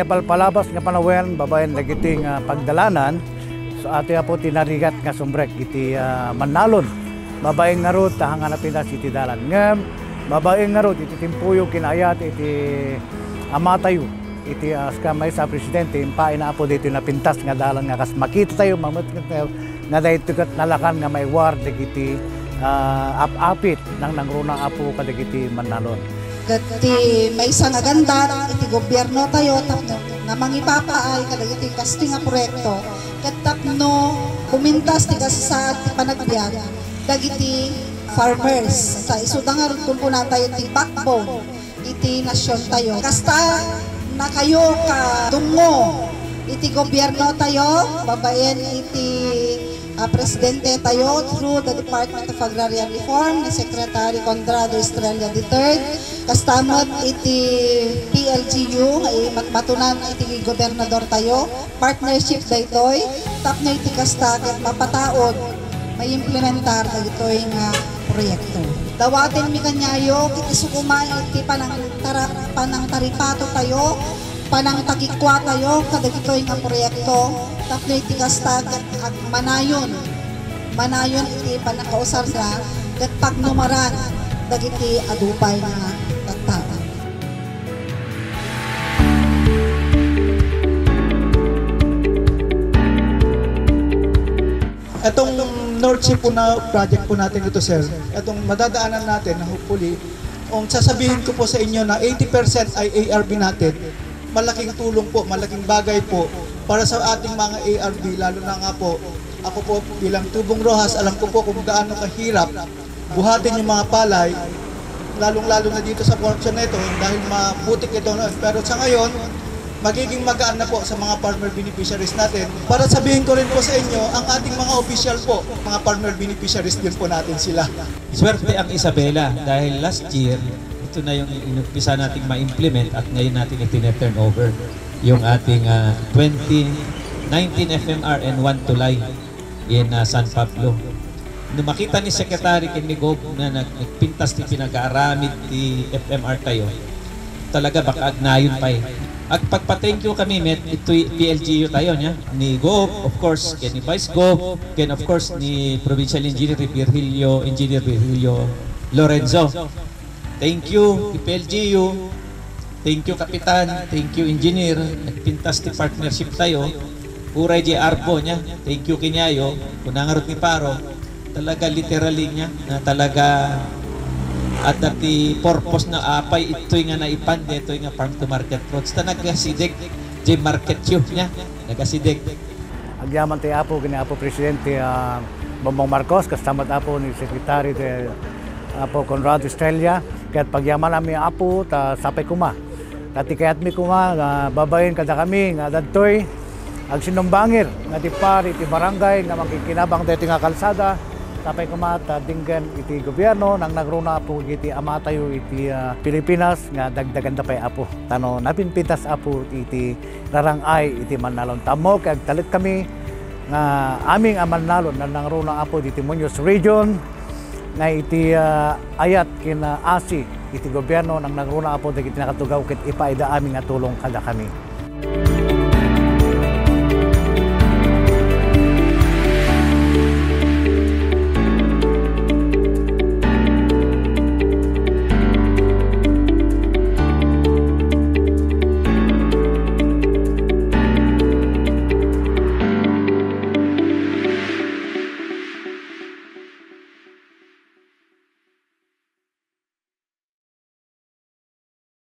napalpalabas nga panawen babayan dagiting pagdalanan so ati po tinarigat nga sumbrek iti Manalon babaeng ngarot tahangan na pinas iti dalan ngem babaeng ngarot iti timpuyo kinayat iti amatayo iti askamay sa presidente impain na po dito napintas nga dalan nga kas makita tayo mamut nga dahito kat nalakan nga may war dagiti apit nang nangruna apo kadagiti Manalon. Gati may isa nga ganda iti gobyerno tayo tapno nga mangipapaay kadagiti kasting nga proyekto ket tapno kumintas ti kasasad ti panagbiag dagiti farmers sa isudangar kun tayo ti backbone iti nasyon tayo kasta na kayo ka tungo iti gobyerno tayo babayen iti presidente tayo through the Department of Agrarian Reform ni Secretary Conrado Estrella III kastamot iti PLGU matunan iti gobernador tayo partnership daytoy tapno iti kasta ket mapataod may implementar daytoy nga proyekto dawaten mi kanyayo iti sukuma iti panang taripato tayo panang tagikwa tayo kadagitoy nga proyekto tapno iti kasta ag manayon iti panakausar na ket pagnumaran dagiti adupay nga tattao. Etong North Sea po na project po natin ito sir, etong madadaanan natin na hopefully, kung sasabihin ko po sa inyo na 80% ay ARB natin, malaking tulong po, malaking bagay po para sa ating mga ARB, lalo na nga po, ako po bilang Tubong Rojas, alam ko po kung gaano kahirap buhatin yung mga palay, lalong-lalo na dito sa portion na ito, dahil maputik ito noon. Pero sa ngayon, magiging magaan na po sa mga farmer beneficiaries natin. Para sabihin ko rin po sa inyo, ang ating mga official po, mga farmer beneficiaries din po natin sila. Swerte ang Isabela dahil last year, ito na yung inumpisa nating ma-implement at ngayon natin itin-turn over yung ating 2019 FMR and 1 Tulay in San Pablo. Nung makita ni Secretary Kinigog na nagpintas ni pinag-aaramid ni FMR tayo, talaga baka agnayon pa eh. At pagpa-thank you kami, met, ito PLGU tayo niya, ni Gov, of course, ni Vice Gov, of course, ni Provincial Engineer Virgilio Lorenzo. Thank you, PLGU. Thank you, Kapitan. Thank you, Engineer. Nagpintas ni partnership tayo. Uray J. Arbo niya. Thank you, Kinyayo. Kunangarot ni Paro. Talaga literally niya na talaga at dati purpose na apay ito'y nga naipande, ito'y nga farm to market fruits. Ta nagasidig, J. Market Chief niya. Nagasidig. Agyaman tayo apo, gina apo Presidente Bongbong Marcos, kastamat apo ni Secretary apo Conrado Estrella. Kaya't pagyaman namin apo, ta sapay kuma. Tati kaya't mi kuma, babayin kada kami, nga dadtoy, ag sinumbangir, nga ti par, iti barangay, nga magkikinabang dito nga kalsada, sapay kuma, ta dinggan iti gobyerno, nang nagruna po iti amatayo iti Pilipinas, nga dagdagan da pa'y apo. Tano, napinpintas apo iti rarangay, iti Manalon. Tamo, kaya talit kami, nga aming Manalon, na nangruna apo iti Muñoz Region, nga iti ayat kina ASI iti gobyerno nang nagruna apo dagiti nakatugaw ket ipaida aming nga tulong kada kami.